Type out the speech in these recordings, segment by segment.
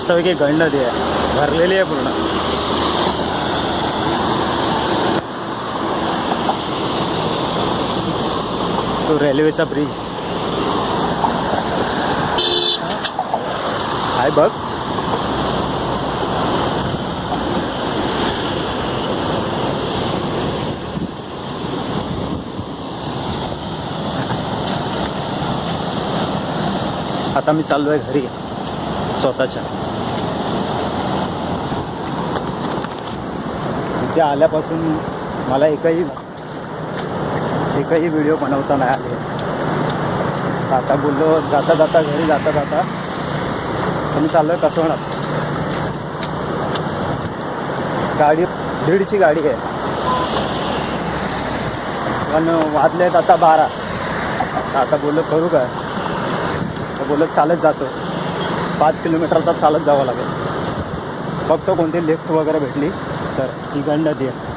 मस्तपैकी गंड नदी आहे, भरलेली आहे पूर्ण. तो रेल्वेचा ब्रिज आहे बघ. आता मी चाललो आहे घरी स्वतःच्या. इथे आल्यापासून मला एकही व्हिडिओ बनवता नाही आले. आता बोललो जाता जाता घरी जाता जाता मी चाललो आहे कसवणात. गाडी 1:30ची गाडी आहे, पण वाजले आहेत आता 12. आता बोललो करू काय, तर बोललो चालत जातो. 5 किलोमीटरचा चालत जावं लागेल. फक्त कोणती लिफ्ट वगैरे भेटली तर. ही गंड नदी आहे.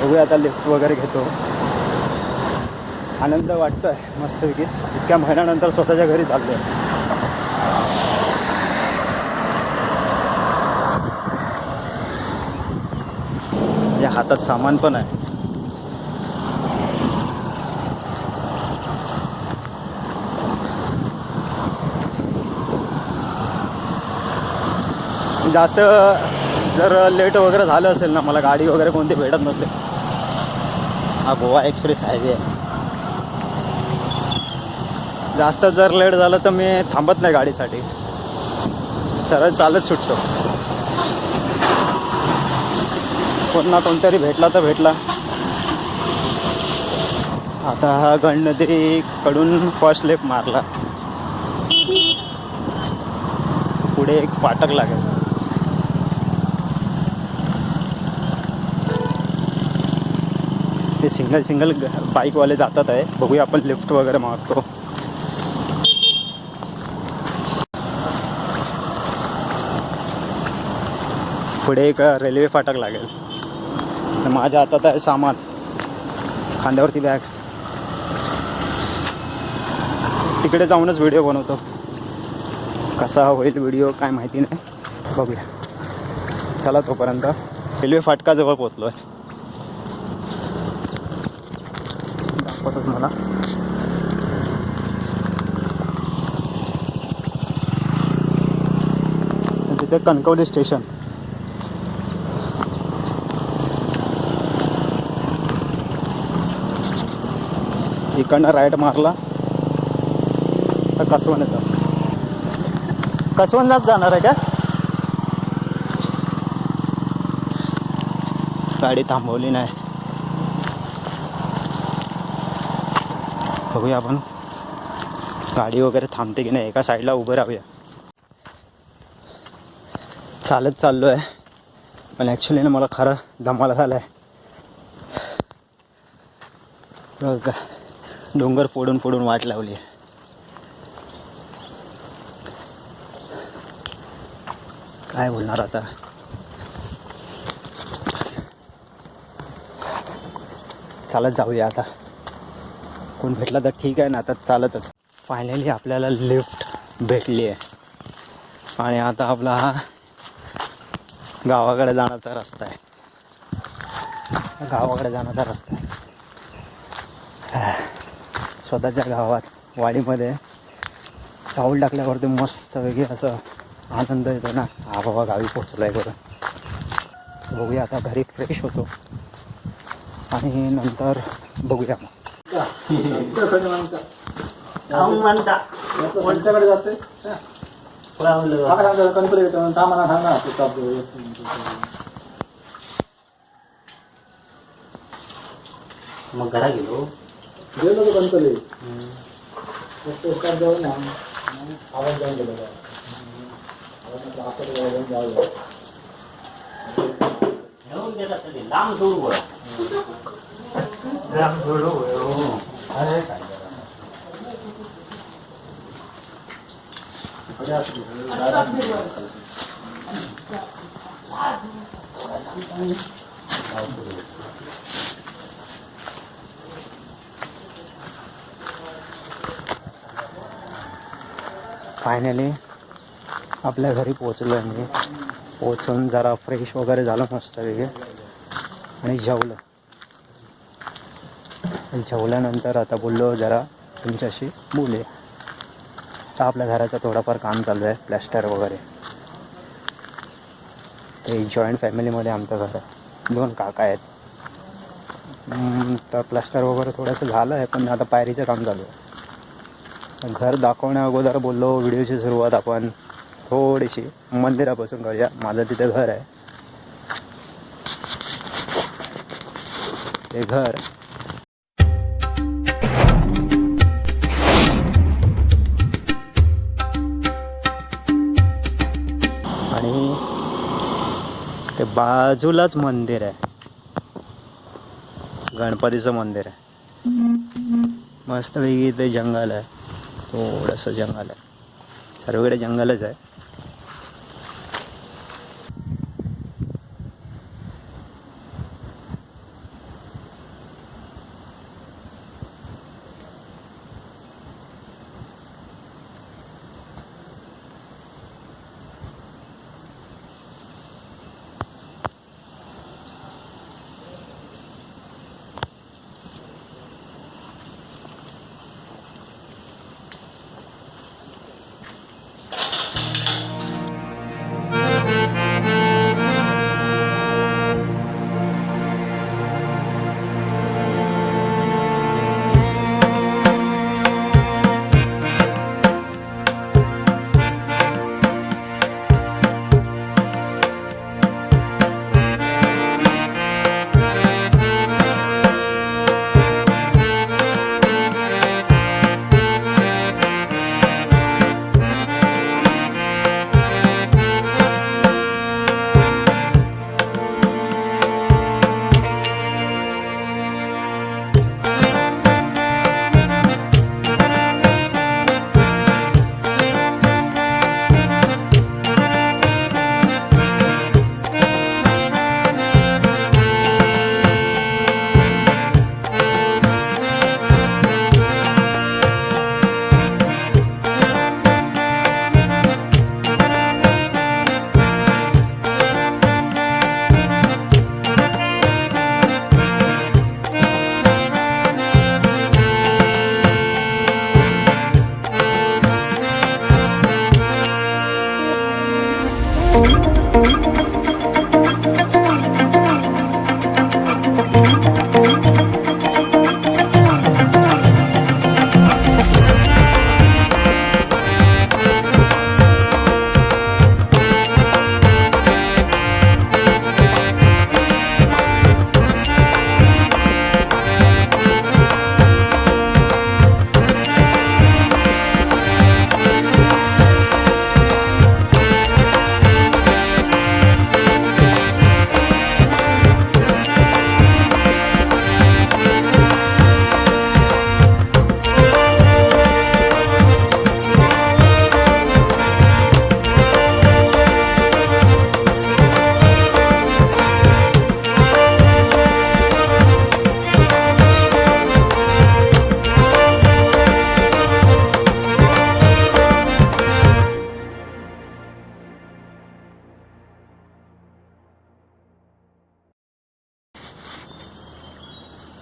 बघूया आता लिफ्ट वगैरे घेतो. आनंद वाटतोय मस्तपैकी. इतक्या महिन्यानंतर स्वतःच्या घरी चाललो आहे. या हातात सामान पण आहे. जास्त जर लेट वगैरे झालं असेल ना, मला गाडी वगैरे कोणती भेटत नसेल. हा गोवा एक्सप्रेस हायवे आहे. जास्त जर लेट झालं तर मी थांबत नाही गाडीसाठी, सरळ चालत सुटतो. कोण ना कोणतरी भेटला तर भेटला. आता हा गंड नदीकडून फर्स्ट लेफ्ट मारला, पुढे एक फाटक लागेल. ते सिंगल बाईकवाले जातात आहे. बघूया आपण लिफ्ट वगैरे मारतो. पुढे एक रेल्वे फाटक लागेल. माझ्या हातात आहे सामान, खांद्यावरती बॅग. तिकडे जाऊनच व्हिडिओ बनवतो. कसा होईल व्हिडिओ काय माहिती नाही, बघूया. चला तोपर्यंत रेल्वे फाटकाजवळ पोचलो आहे. दाखवतो मला. तिथे कणकवली स्टेशन. इकडनं राईट मारला तर कसवण येतं. कसवणलाच जाणार आहे का? गाडी थांबवली नाही. बघूया आपण गाडी वगैरे थांबते की नाही. एका साईडला उभं राहूया. चालत चाललो आहे, पण ॲक्च्युली ना मला खरं दमाला झालं आहे. बघा डोंगर फोडून फोडून वाट लावली आहे. काय बोलणार आता. चालत जाऊया आता. कोण भेटला तर ठीक आहे ना, आता चालतच. फायनली आपल्याला लिफ्ट भेटली आहे. आणि आता आपला हा गावाकडे जाण्याचा रस्ता आहे. गावाकडे जाण्याचा रस्ता आहे. स्वतःच्या गावात वाडीमध्ये पाऊल टाकल्यावरती मस्त वेगळी असं आनंद येतो ना. हा बाबा गावी पोचलो आहे बरं. बघूया आता घरी फ्रेश होतो आणि नंतर बघूया मग. कोणत्याकडे जाते मग घरा गेलो गेलो तो कणकवली जाऊन आवाज जाऊन गेलो लांब सोडू लांब सोडू. अरे काय फायनली आपल्या घरी पोचलो आहे मी. पोचून जरा फ्रेश वगैरे झालं मस्त वेगळे आणि जेवल्यानंतर आता बोललो जरा तुमच्याशी बोलूया. आता आपल्या घराचं थोडंफार काम चालू आहे, प्लॅस्टर वगैरे. ते जॉईंट फॅमिलीमध्ये आमचं घर आहे, 2 काका आहेत. तर प्लॅस्टर वगैरे थोडंसं झालं आहे, पण आता पायरीचं काम चालू आहे. घर दाखवण्या अगोदर बोललो व्हिडिओची सुरुवात आपण थोडीशी मंदिरापासून करूया. माझं तिथे घर आहे. ते घर आणि ते बाजूलाच मंदिर आहे, गणपतीचं मंदिर आहे. मस्तपैकी इथे जंगल आहे, थोडंसं जंगल आहे, सर्वकडे जंगलच आहे.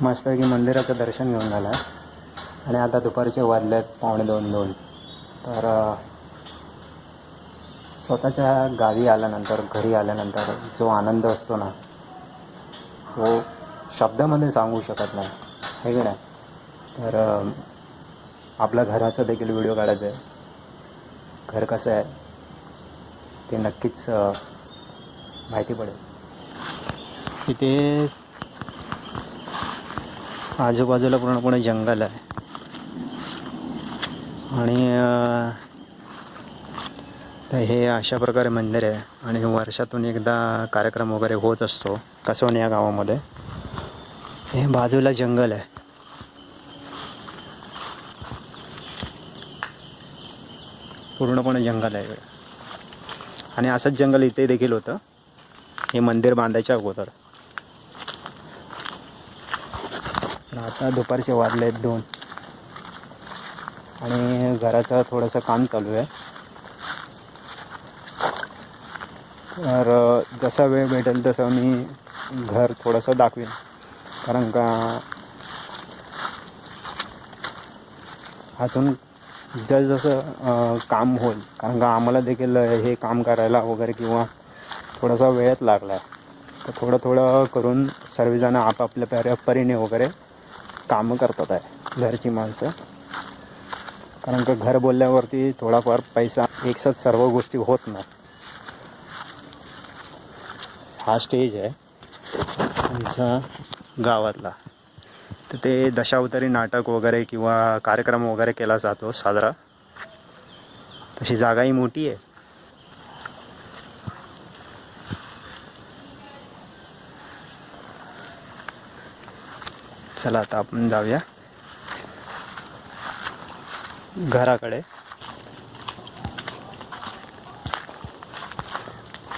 मस्तपैकी मंदिराचं दर्शन घेऊन झालं आणि आता दुपारचे वाजलेत 1:45-2. तर स्वतःच्या गावी आल्यानंतर, घरी आल्यानंतर जो आनंद असतो ना, तो शब्दामध्ये सांगू शकत नाही, हे की नाही. तर आपल्या घराचा देखील व्हिडिओ काढायचा आहे. घर कसं आहे ते नक्कीच माहिती पडेल. तिथे आजूबाजूला पूर्णपणे जंगल आहे आणि तर हे अशा प्रकारे मंदिर आहे आणि वर्षातून एकदा कार्यक्रम वगैरे होत असतो कसोन या गावामध्ये. हे बाजूला जंगल आहे, पूर्णपणे जंगल आहे आणि असंच जंगल इथे देखील होतं हे मंदिर बांधायच्या अगोदर. आता दुपारचे वाजले 2. आणि घराचं थोडंसं काम चालू आहे. तर जसा वेळ भेटेल तसं मी घर थोडंसं दाखवीन, कारण का अजून जसं काम होईल, कारण का आम्हाला देखील हे काम करायला वगैरे किंवा थोडासा वेळच लागला आहे. तर थोडं थोडं करून सर्वजण आपापल्या परीने वगैरे कामं करतात आहे घरची माणसं, कारण का घर बोलल्यावरती थोडाफार पैसा एकसाथ सर्व गोष्टी होत नाही. हा स्टेज आहे आमचा गावातला. तर ते दशावतारी नाटक वगैरे किंवा कार्यक्रम वगैरे केला जातो साजरा. तशी जागाही मोठी आहे. चला आता आपण जाऊया घराकडे.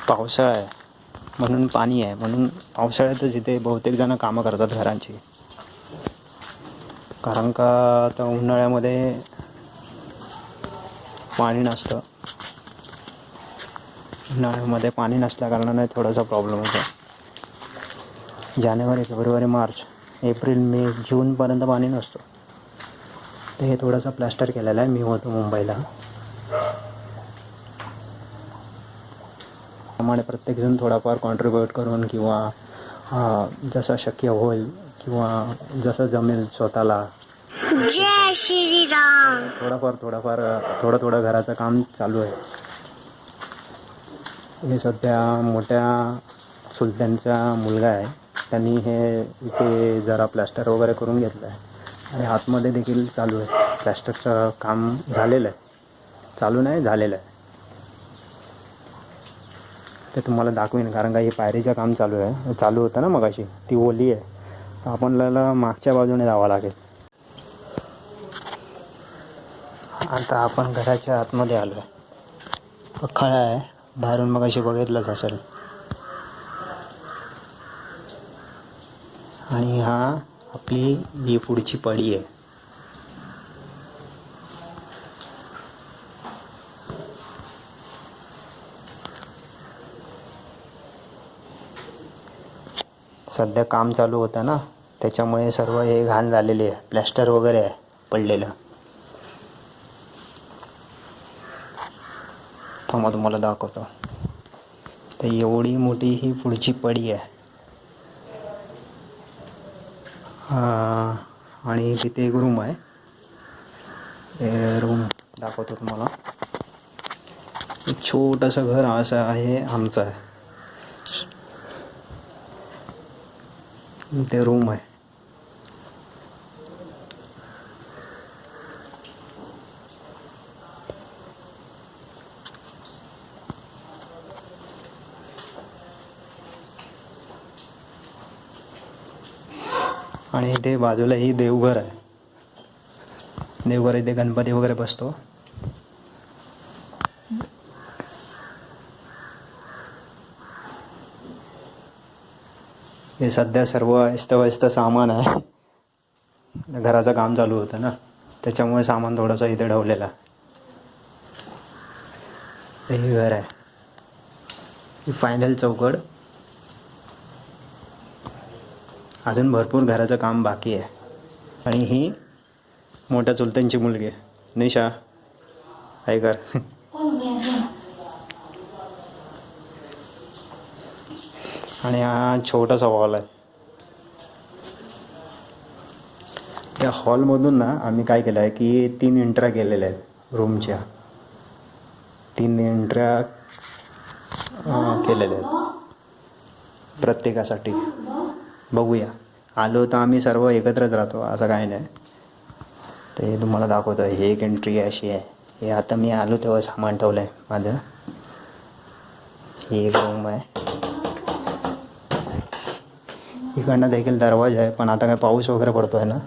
पावसाळा आहे म्हणून पाणी आहे, म्हणून पावसाळ्यातच इथे बहुतेक जण कामं करतात घरांची. कारण का आता उन्हाळ्यामध्ये पाणी नसतं. उन्हाळ्यामध्ये पाणी नसल्या कारणाने थोडासा प्रॉब्लेम होतो. जानेवारी, फेब्रुवारी, मार्च, एप्रिल, मे, जूनपर्यंत पाणी नसतं. तर हे थोडंसं प्लॅस्टर केलेलं आहे. मी होतो मुंबईला. त्यामुळे प्रत्येकजण थोडाफार कॉन्ट्रीब्यूट करून किंवा जसं शक्य होईल किंवा जसं जमेल स्वतःला जय श्रीराम थोडं थोडं घराचं काम चालू आहे. हे सध्या मोठ्या चुलत्यांचा मुलगा आहे. त्यांनी हे इथे जरा प्लॅस्टर वगैरे करून घेतलं आहे आणि आतमध्ये देखील चालू आहे. प्लॅस्टरचं काम झालेलं आहे, चालू नाही झालेलं आहे. ते तुम्हाला दाखवीन, कारण का हे पायरीचं काम चालू होतं ना मगाशी, ती ओली आहे. तर आपल्याला मागच्या बाजूने जावं लागेल. आता आपण घराच्या आतमध्ये आलो आहे. खळा आहे, बाहेरून मगाशी बघितलंच असेल. आणि हा आपली ही पुढची पडी आहे. सध्या काम चालू होतं ना, त्याच्यामुळे सर्व हे घाण झालेले आहे. प्लॅस्टर वगैरे आहे पडलेलं. थांबा तुम्हाला दाखवतो. तर एवढी मोठी ही पुढची पडी आहे. आणि तिथे एक रूम आहे. रूम दाखवतो तुम्हाला. एक छोटंसं घर असं आहे आमचं आहे. ते रूम आहे. आणि इथे बाजूला ही देवघर आहे. देवघर इथे गणपती वगैरे बसतो. हे सध्या सर्व अस्तव्यस्त सामान आहे. घराचं काम चालू होतं ना, त्याच्यामुळे सामान थोडंसं इथे ठेवलेलं आहे. हे घर आहे. ही फायनल चौकट. अजून भरपूर घराचं काम बाकी आहे. आणि ही मोठ्या चुलत्यांची मुलगी आहे, निशा. ऐकर. आणि हा छोटासा हॉल आहे. त्या हॉलमधून ना आम्ही काय केलं आहे की 3 एंट्र्या केलेल्या आहेत रूमच्या. 3 एंट्र्या केलेल्या आहेत प्रत्येकासाठी. बघूया. आलो तर आम्ही सर्व एकत्रच राहतो, असं काही नाही. ते तुम्हाला दाखवतो. हे एक एंट्री अशी आहे. हे आता मी आलो तेव्हा सामान ठेवलं आहे माझं. ही एक रूम आहे. इकडनं देखील दरवाजा आहे, पण आता काय पाऊस वगैरे पडतो आहे ना.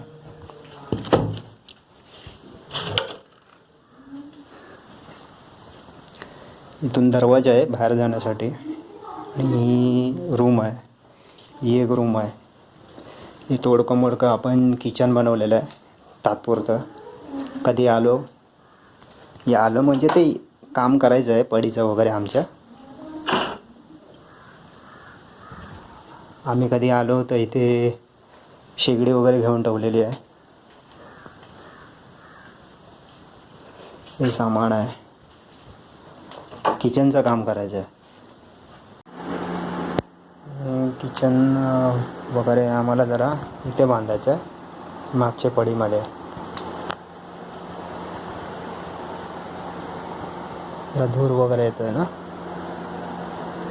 इथून दरवाजा आहे बाहेर जाण्यासाठी. आणि ही रूम आहे. ही एक रूम आहे. ही तोडकं मोडकं आपण किचन बनवलेलं आहे तात्पुरतं. कधी आलो म्हणजे ते काम करायचं आहे पडीचं वगैरे आमच्या. आम्ही कधी आलो तर इथे शेगडी वगैरे घेऊन ठेवलेली आहे. हे सामान आहे, किचनचं काम करायचं आहे. किचन वगैरे आम्हाला जरा इथे बांधायचं आहे मागच्या पडीमध्ये. जरा धूर वगैरे येतो आहे ना,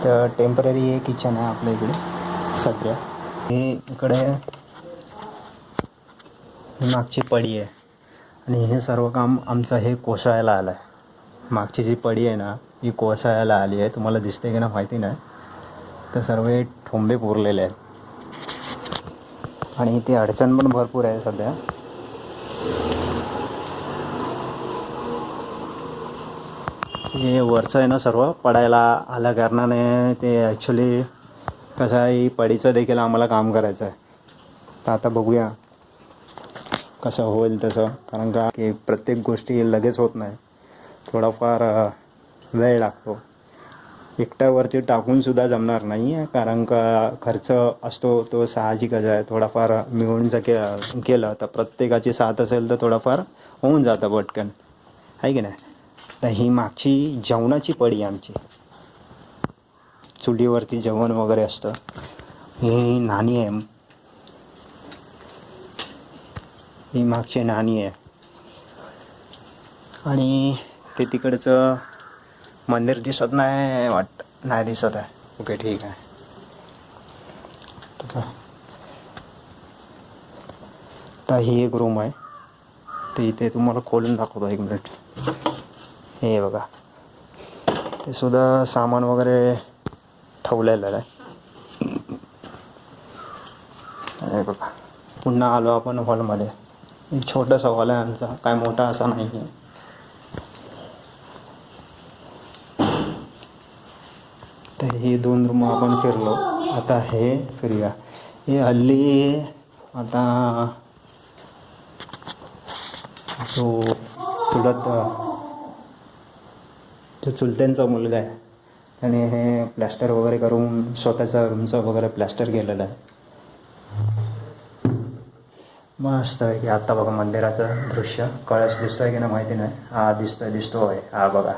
तर टेम्पररी हे किचन आहे आपल्या इकडे सध्या. हे इकडे ही मागची पडी आहे आणि हे सर्व काम आमचं हे कोसळायला आलं आहे. मागची जी पडी आहे ना ही कोसळायला आली आहे. तुम्हाला दिसते की ना माहिती नाही, तर सर्व ठोंबे पुरलेले आहेत आणि इथे अडचण पण भरपूर आहे सध्या. हे वरचं आहे ना सर्व पडायला आल्या कारणाने ते ॲक्च्युली कसं आहे, पडीचं देखील आम्हाला काम करायचं आहे. तर आता बघूया कसं होईल तसं, कारण का की प्रत्येक गोष्टी लगेच होत नाही, थोडाफार वेळ लागतो. एकट्यावरती टाकूनसुद्धा जमणार नाही आहे, कारण का खर्च असतो तो साहजिकच आहे. थोडाफार मिळून जर केलं तर प्रत्येकाची साथ असेल तर थोडंफार होऊन जातं पटकन, आहे की नाही. तर ही मागची जेवणाची पडी आमची, चुलीवरती जेवण वगैरे असतं. ही नाणी आहे, ही मागची नाणी आहे. आणि ते तिकडचं मंदिर दिसत नाही वाटतं, नाही दिसत आहे. ओके ठीक आहे. तर ही एक रूम आहे, ते इथे तुम्हाला खोलून दाखवतो, 1 मिनिट. हे बघा, ते सुद्धा सामान वगैरे ठेवलेलं आहे. हे बघा, पुन्हा आलो आपण हॉलमध्ये. एक छोटासा हॉल आहे आमचा, काय मोठा असा नाही आहे. तर हे 2 रूम आपण फिरलो. आता हे फिरूया. हे हल्ली आता जो चुलत्यांचा मुलगा आहे त्याने हे प्लॅस्टर वगैरे करून स्वतःचा रूमचं वगैरे प्लॅस्टर केलेलं आहे. मस्त आहे की. आत्ता बघा मंदिराचं दृश्य, कळस दिसतोय की ना माहिती नाही. हा दिसतोय. हा बघा,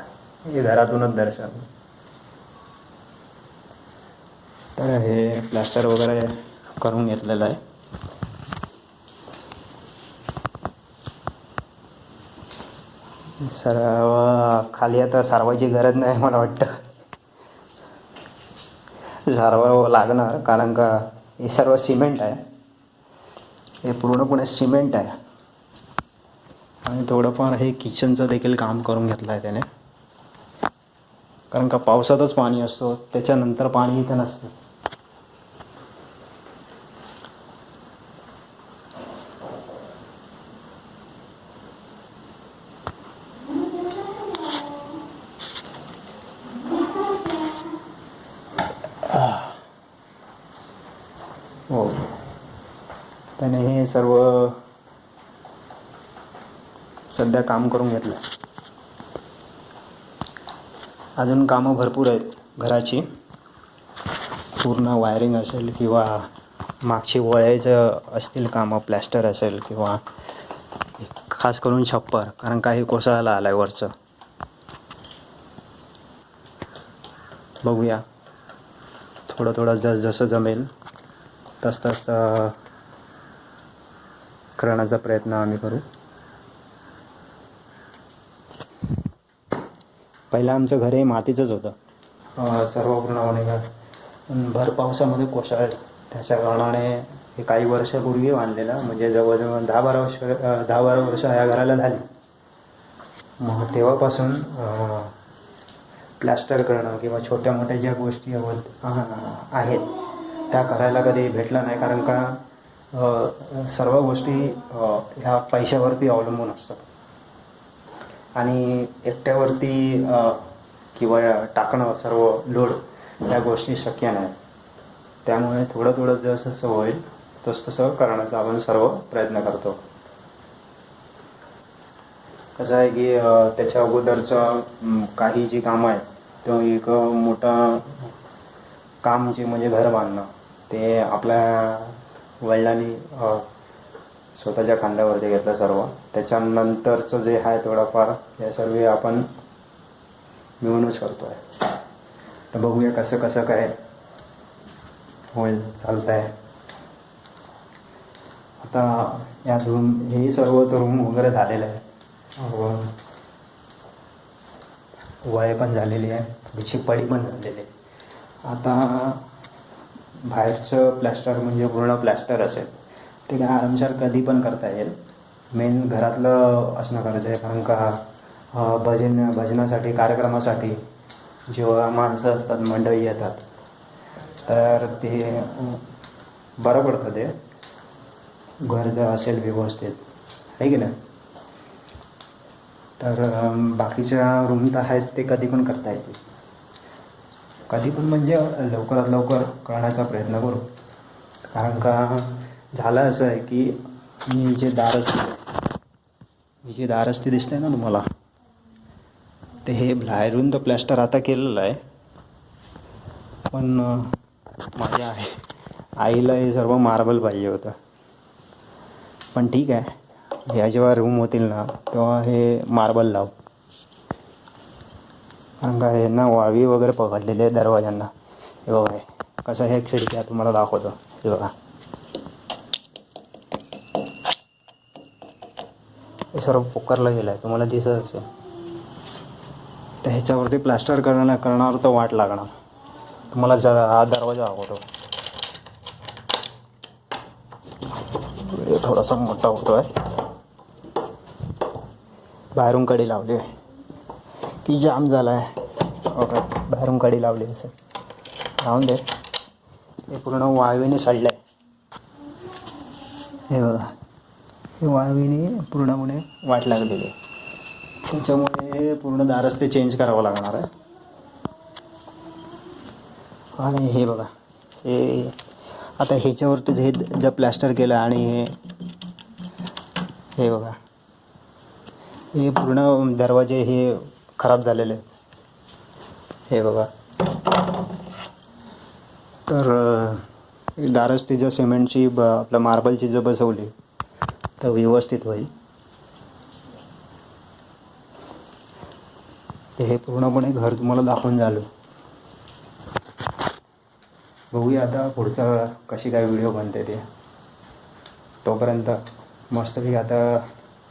हे घरातूनच दर्शन. तर हे प्लॅस्टर वगैरे करून घेतलेलं आहे. सर्व खाली आता सारवायची गरज नाही मला वाटतं. सारवावं लागणार, कारण का हे सर्व सिमेंट आहे. हे पूर्णपणे सिमेंट आहे. आणि थोडंफार हे किचनचं देखील काम करून घेतलं आहे त्याने, कारण का पावसातच पाणी असतो, त्याच्यानंतर पाणी इथं नसतं. हो, त्याने हे सर्व सध्या काम करून घेतलं. अजून कामं भरपूर आहेत घराची. पूर्ण वायरिंग असेल किंवा मागची वळायचं असतील कामं, प्लॅस्टर असेल किंवा खास करून छप्पर, कारण काही कोसळायला आलं आहे वरचं. बघूया, थोडं जसं जमेल तसं करण्याचा प्रयत्न आम्ही करू. पहिलं आमचं घर हे मातीचंच होतं सर्व पूर्णपणे. भर पावसामध्ये कोसळलं, त्याच्या कारणाने हे काही वर्षापूर्वी बांधलेलं, म्हणजे जवळजवळ 10-12 वर्ष या घराला झाली. मग तेव्हापासून प्लॅस्टर करणं किंवा छोट्या मोठ्या ज्या गोष्टी आहेत त्या करायला कधी भेटलं नाही, कारण का सर्व गोष्टी ह्या पैशावरती अवलंबून असतात आणि एकट्यावरती किंवा टाकणं सर्व लोड त्या गोष्टी शक्य नाही. त्यामुळे थोडं जसं होईल तसं करण्याचा आपण सर्व प्रयत्न करतो. कसं आहे की त्याच्या अगोदरचं काही जी कामं आहेत तो एक मोठा काम जे म्हणजे घर बांधणं ते आपल्या वडिलांनी स्वतःच्या खांद्यावरती घेतलं सर्व. त्याच्यानंतरचं जे आहे थोडंफार हे सर्व आपण मिळूनच करतो आहे. तर बघूया कसं कसं काय होईल चालतं आहे. आता या रूम हे सर्व तर रूम वगैरे झालेलं आहे. वय पण झालेली आहे, थोडीशी पडी पण झालेली आहे. आता बाहेरचं प्लॅस्टर म्हणजे पूर्ण प्लॅस्टर असेल ते काय आरामशीर कधी पण करता येईल. मेन घरातलं असणं गरजेचं आहे, कारण का भजनासाठी कार्यक्रमासाठी जेव्हा माणसं असतात मंडळी येतात तर ते बरं पडतं ते घर जर असेल व्यवस्थित आहे की नाही. तर बाकीच्या रूम तर आहेत ते कधी पण करता येते, कधी पण म्हणजे लवकरात लवकर करण्याचा प्रयत्न करू. कारण का झालं असं आहे की ही जे दारस्ती दिसते ना तुम्हाला, ते हे बाहेरून तर प्लॅस्टर आता केलेलं आहे, पण माझ्या आईला हे सर्व मार्बल पाहिजे होतं. पण ठीक आहे, ह्या जेव्हा रूम होतील ना तेव्हा हे मार्बल लाव. कारण का हे ना वाळवी वगैरे पकडलेले आहे दरवाजांना. हे बघा कसं हे खिडक्या तुम्हाला दाखवतो. हे बघा हे सर्व पोकारला गेलं आहे, तुम्हाला दिसत असेल. तर ह्याच्यावरती प्लास्टर करणार तर वाट लागणार. तुम्हाला हा दरवाजा दाखवतो, थोडासा मोठा होतो आहे. बाहेरून कडी लावली आहे की जाम झाला आहे. ओके, बाहेरून कडी लावली असेल राहून दे. हे पूर्ण वाळवीने सडलं आहे. हे बघा हे वाळवीने पूर्णपणे वाट लागलेली आहे. त्याच्यामुळे पूर्ण दारस्ते चेंज करावं लागणार आहे. आणि हे बघा हे आता ह्याच्यावरतीच हे जर प्लॅस्टर केलं आणि हे बघा हे पूर्ण दरवाजे हे खराब झालेले आहेत. हे बघा तर दारस्ती जर सिमेंटची आपल्या मार्बलची जर बसवली तर व्यवस्थित होईल. ते हे पूर्णपणे घर तुम्हाला दाखवून झालं. बघूया आता पुढचा कशी काय व्हिडिओ बनते ते. तोपर्यंत मस्तपैकी आता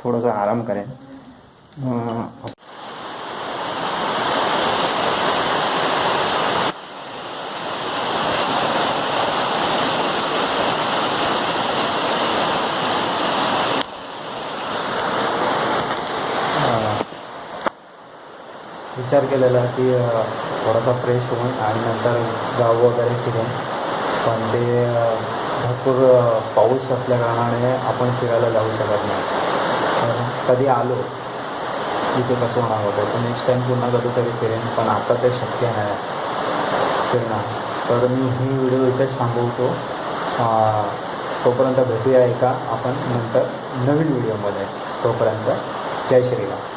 थोडासा आराम करेन. विचार केलेला की थोडासा फ्रेश होऊन आणि नंतर गाव वगैरे फिरून, पण ते भरपूर पाऊस असल्या कारणाने आपण फिरायला जाऊ शकत नाही. तर कधी आलो की ते कसं होणार होतं, तर नेक्स्ट टाईम पुन्हा कधीतरी फिरेन, पण आता ते शक्य नाही फिरणं. तर मी ही व्हिडिओ इथेच थांबवतो. तोपर्यंत भेटूया एका आपण नंतर नवीन व्हिडिओमध्ये. तोपर्यंत जय श्रीराम.